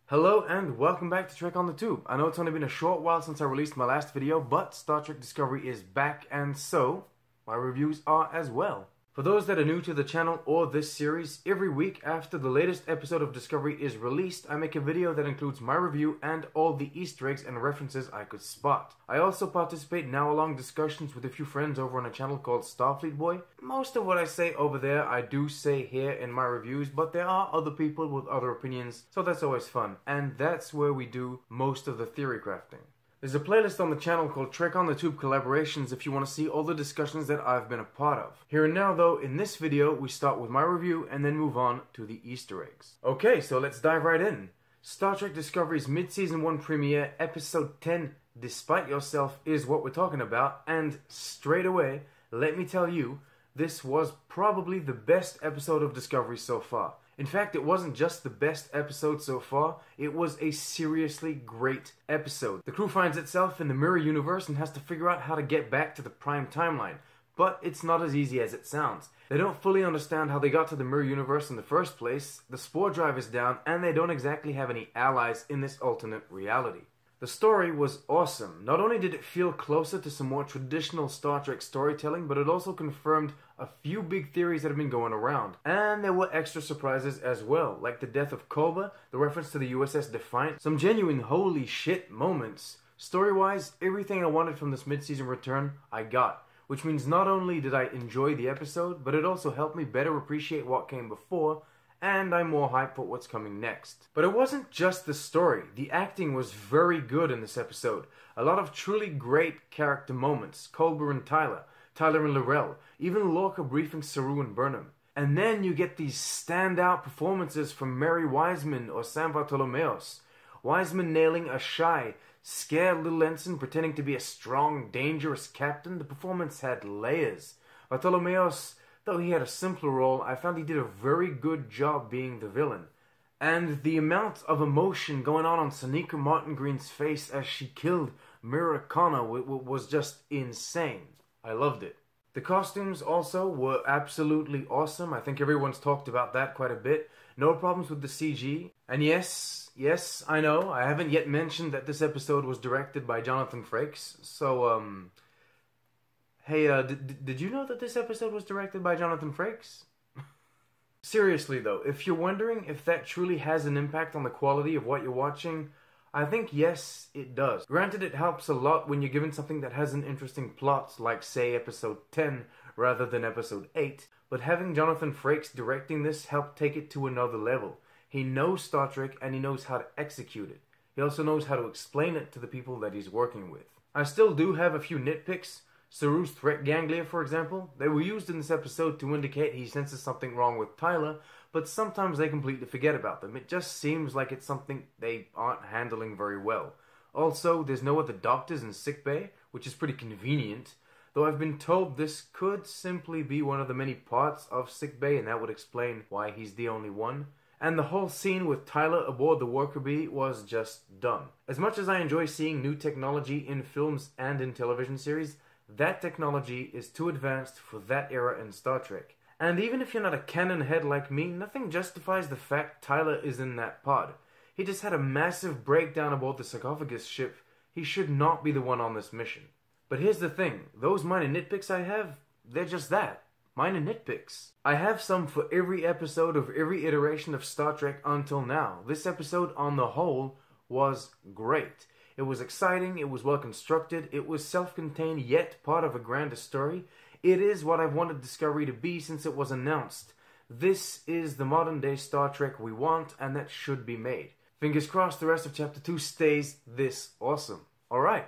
Hello and welcome back to Trek on the Tube. I know it's only been a short while since I released my last video, but Star Trek Discovery is back and so my reviews are as well. For those that are new to the channel or this series, every week after the latest episode of Discovery is released, I make a video that includes my review and all the Easter eggs and references I could spot. I also participate in hour-long discussions with a few friends over on a channel called Starfleet Boy. Most of what I say over there I do say here in my reviews, but there are other people with other opinions, so that's always fun. And that's where we do most of the theory crafting. There's a playlist on the channel called Trek on the Tube Collaborations if you want to see all the discussions that I've been a part of. Here and now though, in this video, we start with my review and then move on to the Easter eggs. Okay, so let's dive right in. Star Trek Discovery's mid-season 1 premiere, episode 10, Despite Yourself, is what we're talking about, and straight away, let me tell you, this was probably the best episode of Discovery so far. In fact, it wasn't just the best episode so far, it was a seriously great episode. The crew finds itself in the mirror universe and has to figure out how to get back to the prime timeline. But it's not as easy as it sounds. They don't fully understand how they got to the mirror universe in the first place, the spore drive is down, and they don't exactly have any allies in this alternate reality. The story was awesome. Not only did it feel closer to some more traditional Star Trek storytelling, but it also confirmed a few big theories that have been going around. And there were extra surprises as well, like the death of Kolba, the reference to the Uss Defiant, some genuine holy shit moments. Story-wise, everything I wanted from this mid-season return, I got. Which means not only did I enjoy the episode, but it also helped me better appreciate what came before, and I'm more hyped for what's coming next. But it wasn't just the story. The acting was very good in this episode. A lot of truly great character moments. Kolba and Tyler and L'Rell, even Lorca briefing Saru and Burnham. And then you get these standout performances from Mary Wiseman or Sam Bartolomeos. Wiseman nailing a shy, scared little ensign pretending to be a strong, dangerous captain. The performance had layers. Bartolomeos, though he had a simpler role, I found he did a very good job being the villain. And the amount of emotion going on Sonequa Martin Green's face as she killed Mira Khanna was just insane. I loved it. The costumes also were absolutely awesome. I think everyone's talked about that quite a bit. No problems with the CG. And yes, I know, I haven't yet mentioned that this episode was directed by Jonathan Frakes. So, hey, did you know that this episode was directed by Jonathan Frakes? Seriously though, if you're wondering if that truly has an impact on the quality of what you're watching, I think yes, it does. Granted, it helps a lot when you're given something that has an interesting plot, like say episode 10 rather than episode 8, but having Jonathan Frakes directing this helped take it to another level. He knows Star Trek and he knows how to execute it. He also knows how to explain it to the people that he's working with. I still do have a few nitpicks. Saru's threat ganglia, for example, they were used in this episode to indicate he senses something wrong with Tyler, but sometimes they completely forget about them. It just seems like it's something they aren't handling very well. Also, there's no other doctors in sickbay, which is pretty convenient, though I've been told this could simply be one of the many parts of sickbay, and that would explain why he's the only one. And the whole scene with Tyler aboard the worker bee was just dumb. As much as I enjoy seeing new technology in films and in television series, that technology is too advanced for that era in Star Trek. And even if you're not a canon head like me, nothing justifies the fact Tyler is in that pod. He just had a massive breakdown aboard the sarcophagus ship. He should not be the one on this mission. But here's the thing, those minor nitpicks I have, they're just that. Minor nitpicks. I have some for every episode of every iteration of Star Trek until now. This episode, on the whole, was great. It was exciting, it was well constructed, it was self-contained yet part of a grander story. It is what I've wanted Discovery to be since it was announced. This is the modern day Star Trek we want, and that should be made. Fingers crossed the rest of Chapter 2 stays this awesome. Alright,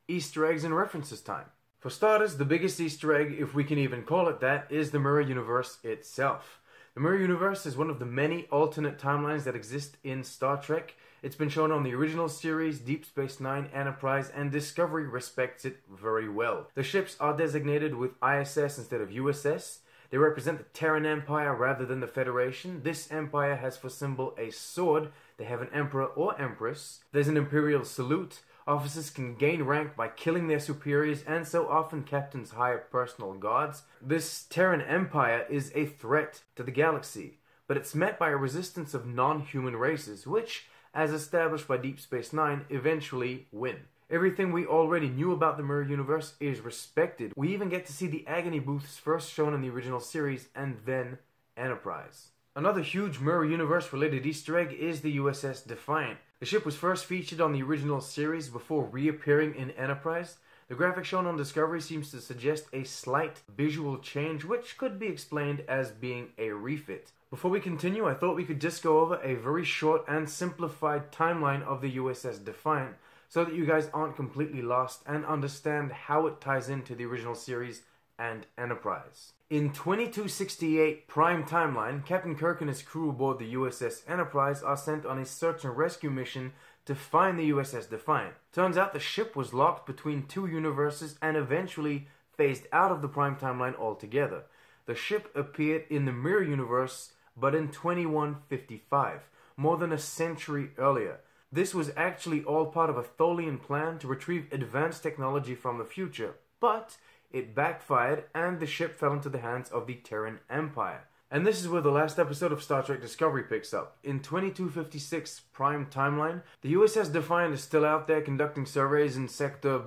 Easter eggs and references time. For starters, the biggest Easter egg, if we can even call it that, is the mirror universe itself. The mirror universe is one of the many alternate timelines that exist in Star Trek. It's been shown on the original series, Deep Space Nine, Enterprise, and Discovery respects it very well. The ships are designated with ISS instead of USS. They represent the Terran Empire rather than the Federation. This empire has for symbol a sword. They have an emperor or empress. There's an imperial salute. Officers can gain rank by killing their superiors, and so often captains hire personal guards. This Terran Empire is a threat to the galaxy, but it's met by a resistance of non-human races, which, as established by Deep Space Nine, eventually win. Everything we already knew about the Mirror Universe is respected. We even get to see the Agony booths first shown in the original series, and then Enterprise. Another huge Mirror Universe related Easter egg is the USS Defiant. The ship was first featured on the original series before reappearing in Enterprise. The graphic shown on Discovery seems to suggest a slight visual change, which could be explained as being a refit. Before we continue, I thought we could just go over a very short and simplified timeline of the USS Defiant, so that you guys aren't completely lost and understand how it ties into the original series and Enterprise. In 2268 Prime Timeline, Captain Kirk and his crew aboard the USS Enterprise are sent on a search and rescue mission to find the USS Defiant. Turns out the ship was locked between two universes and eventually phased out of the Prime Timeline altogether. The ship appeared in the Mirror Universe, but in 2155, more than a century earlier. This was actually all part of a Tholian plan to retrieve advanced technology from the future, but it backfired and the ship fell into the hands of the Terran Empire. And this is where the last episode of Star Trek Discovery picks up. In 2256 Prime Timeline, the USS Defiant is still out there conducting surveys in Sector,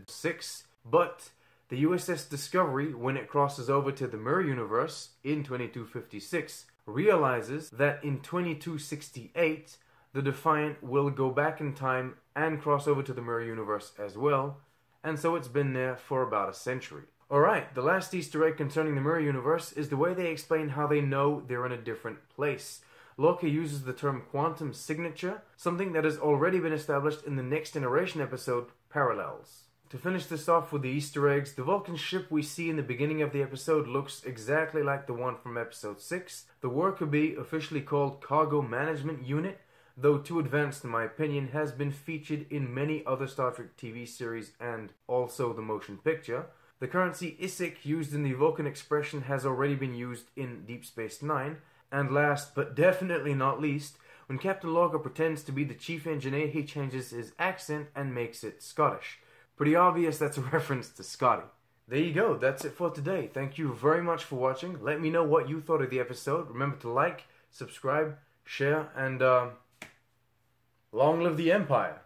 6? But the USS Discovery, when it crosses over to the Mirror Universe in 2256, realizes that in 2268, the Defiant will go back in time and cross over to the Mirror Universe as well, and so it's been there for about a century. Alright, the last Easter egg concerning the Mirror Universe is the way they explain how they know they're in a different place. Lorca uses the term quantum signature, something that has already been established in the Next Generation episode, Parallels. To finish this off with the Easter eggs, the Vulcan ship we see in the beginning of the episode looks exactly like the one from episode 6. The worker bee, officially called Cargo Management Unit, though too advanced in my opinion, has been featured in many other Star Trek TV series and also the motion picture. The currency ISIC used in the Vulcan expression has already been used in Deep Space Nine. And last, but definitely not least, when Captain Lorca pretends to be the chief engineer, he changes his accent and makes it Scottish. Pretty obvious that's a reference to Scotty. There you go, that's it for today. Thank you very much for watching. Let me know what you thought of the episode. Remember to like, subscribe, share, and long live the Empire!